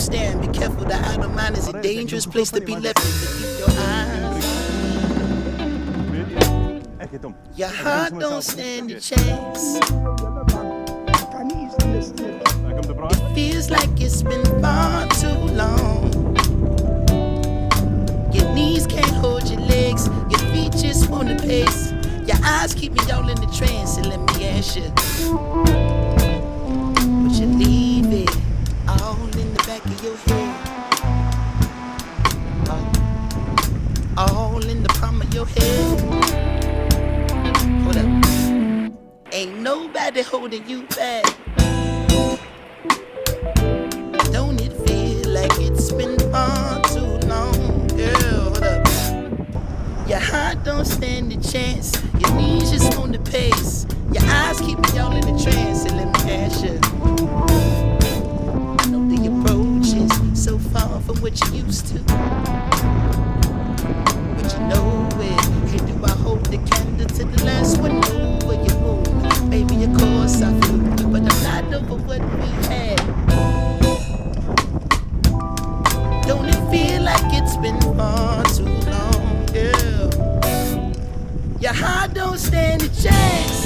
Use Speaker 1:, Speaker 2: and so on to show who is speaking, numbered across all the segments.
Speaker 1: staring, be careful, the idle mind is a dangerous place to be left in. To keep your eyes. Your heart don't stand a chance. It feels like it's been far too long. Your knees can't hold your legs, your feet just wanna pace. Your eyes keep me all in the trance, and let me ask you, would you leave it all in the back of your head? All in the palm of your head? Hold up. Ain't nobody holding you back. Don't it feel like it's been far too long, girl? Hold up. Your heart don't stand a chance. Your knees just on the pace. Your eyes keep me all in the trance. And let me ask you, I know the approach is so far from what you used to, but you know it. Hey, do I hold the candle to the last one over your moon? Baby, of course I flew, but I'm not over what we had. Don't it feel like it's been far too long, girl? Your heart don't stand a chance.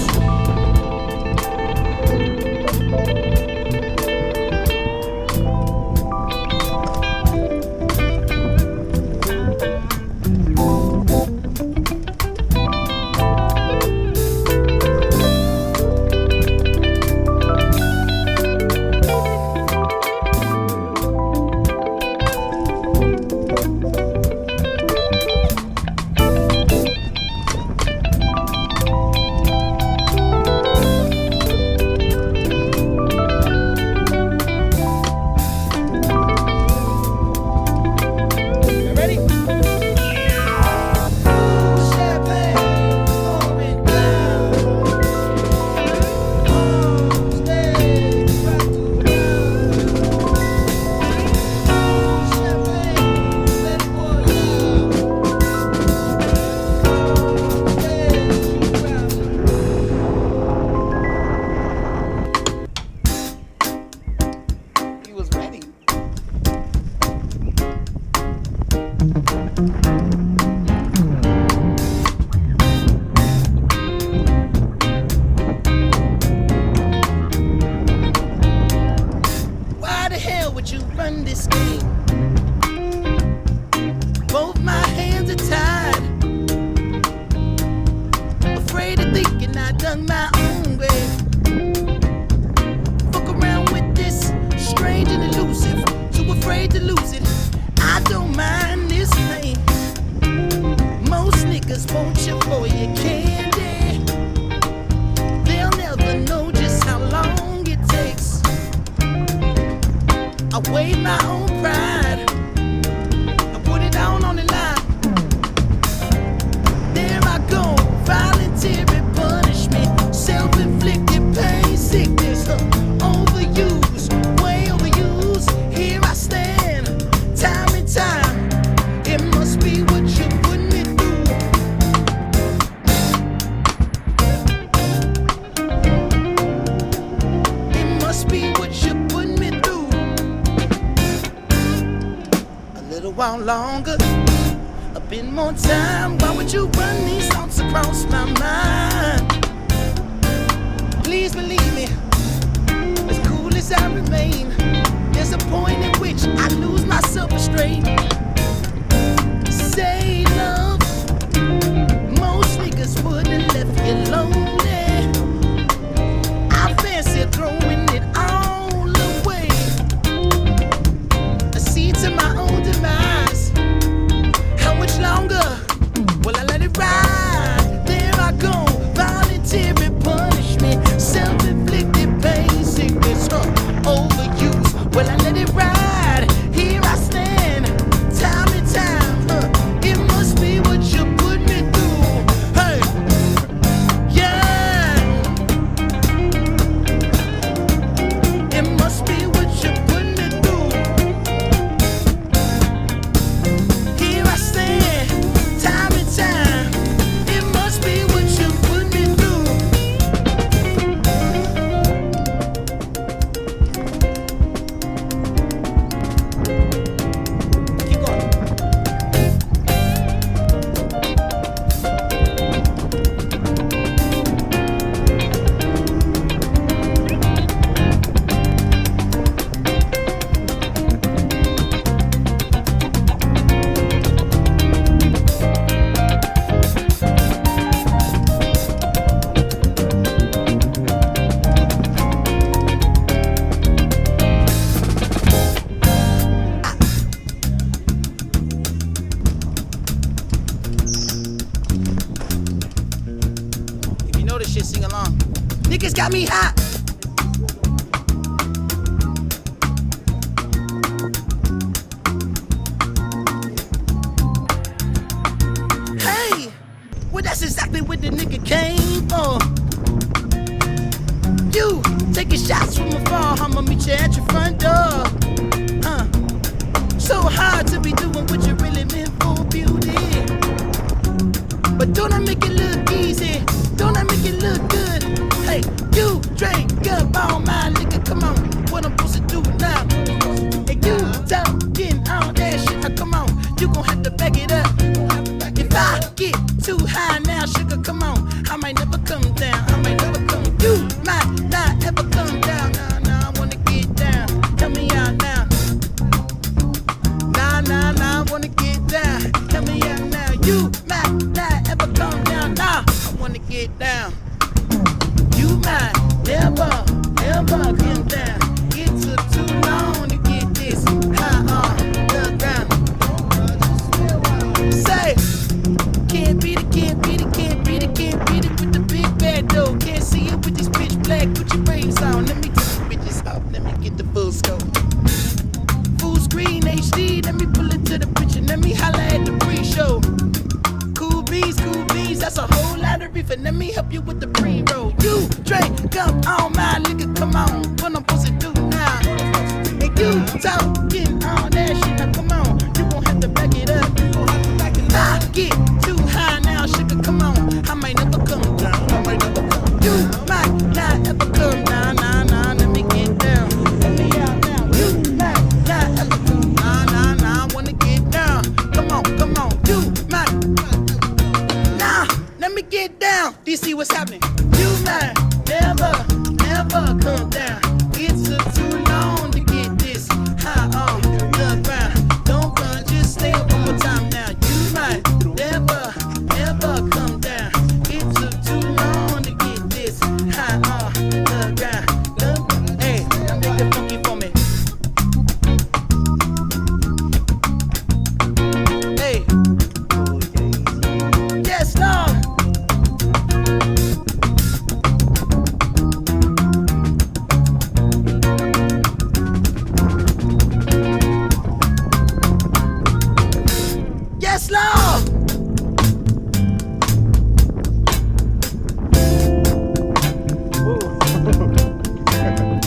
Speaker 2: Longer, a bit more time. Why would you run these thoughts across my mind? Please believe me, as cool as I remain, there's a point at which I lose my self-restraint. Say love, most niggas wouldn't left you lonely. I fancy throwing it all away. I see to my own demise. Longer, will I let it ride? There I go, voluntary punishment, self-inflicted pain, sickness, overuse. Will I let it ride? Here I stand, time and time, it on. Niggas got me hot. Hey, well that's exactly what the nigga came for. You taking shots from afar, I'ma meet you at your front door. So hard to be doing what you really meant for, beauty. But don't I make it look easy? Don't I make it look good? Hey, you drink up all my liquor, come on. What I'm supposed to do now? And you talking all that shit, now come on. You gon' have to back it up. If I get too high now, sugar, come on. I might never come down, I might never come. You might not ever come down. Nah, I wanna get down. Tell me out now. Nah, I wanna get down. Tell me out now. You might not ever come down. Nah, I wanna get down. You might never come down. It took too long to get this high on the ground. Say, can't beat it with the big bad dough. Can't see it with this pitch black. Put your brains on. Let me take the bitches out. Let me get the full scope. Full screen HD. Let me pull it to the picture. Let me holla at the pre-show. Cool beans. That's a whole lot of reefer. Let me help you with the pre-roll. You drink up all my liquor. Come on. What I'm supposed to do now? And you talking all that shit. Now come on. You gon' have to back it up. I get too high now, sugar. Come on. I might never come down. You might not ever come down. Nah. Let me get down. Let me out now. You might not ever come down. Nah. I wanna get down. Come on. You might. Nah. Let me get down. Do you see what's happening? You might never come down. It took too long to get this high off the ground. Don't run, just stay up one more time now. You might never come down. It took too long to get this high off the ground. Hey, now make it funky for me. Hey. Yes, Lord. Yes, Lord.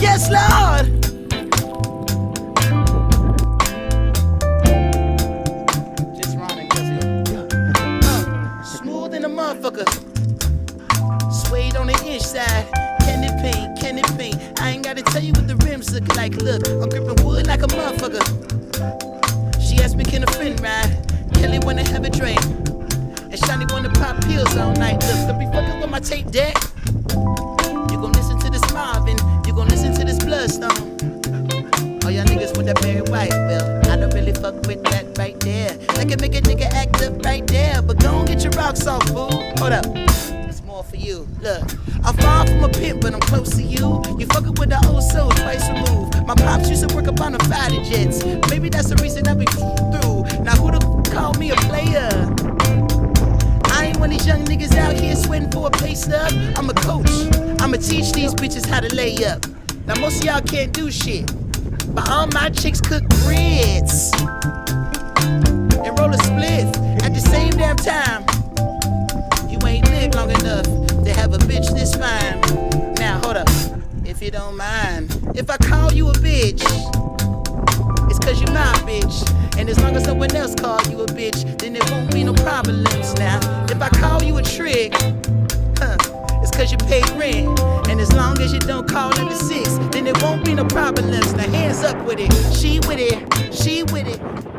Speaker 2: Yes, Lord. Just rhyming, smooth in a motherfucker. Suede on the inside. Candy paint. I ain't gotta tell you what the rims look like. Look, I'm gripping wood like a motherfucker. She asked me, can a friend ride? Kelly wanna have a drink. And Shani wanna pop pills all night. Look, don't be fucking with my tape deck. You gon' listen to this Swervin, you gon' listen to this Bloodstone. All y'all niggas want that Barry White, well, I don't really fuck with that right there. I can make a nigga act up right there, but gon' get your rocks off, fool. Hold up, it's more for you. Look, I'm far from a pimp, but I'm close to you. You fucking with the old soul, twice removed. My pops used to work up on the fighter jets. Maybe that's the reason I be through. Now who the call me a player? I ain't one of these young niggas out here sweating for a pay stub. I'm a coach. I'ma teach these bitches how to lay up. Now most of y'all can't do shit, but all my chicks cook grits and roll a spliff at the same damn time. You ain't lived long enough to have a bitch this fine. Now hold up, if you don't mind, if I call you a bitch, it's cause you're my bitch. And as long as someone else calls you a bitch, then there won't be no problems. Now, if I call you a trick, it's cause you pay rent. And as long as you don't call it a 6, then there won't be no problems. Now hands up with it, she with it.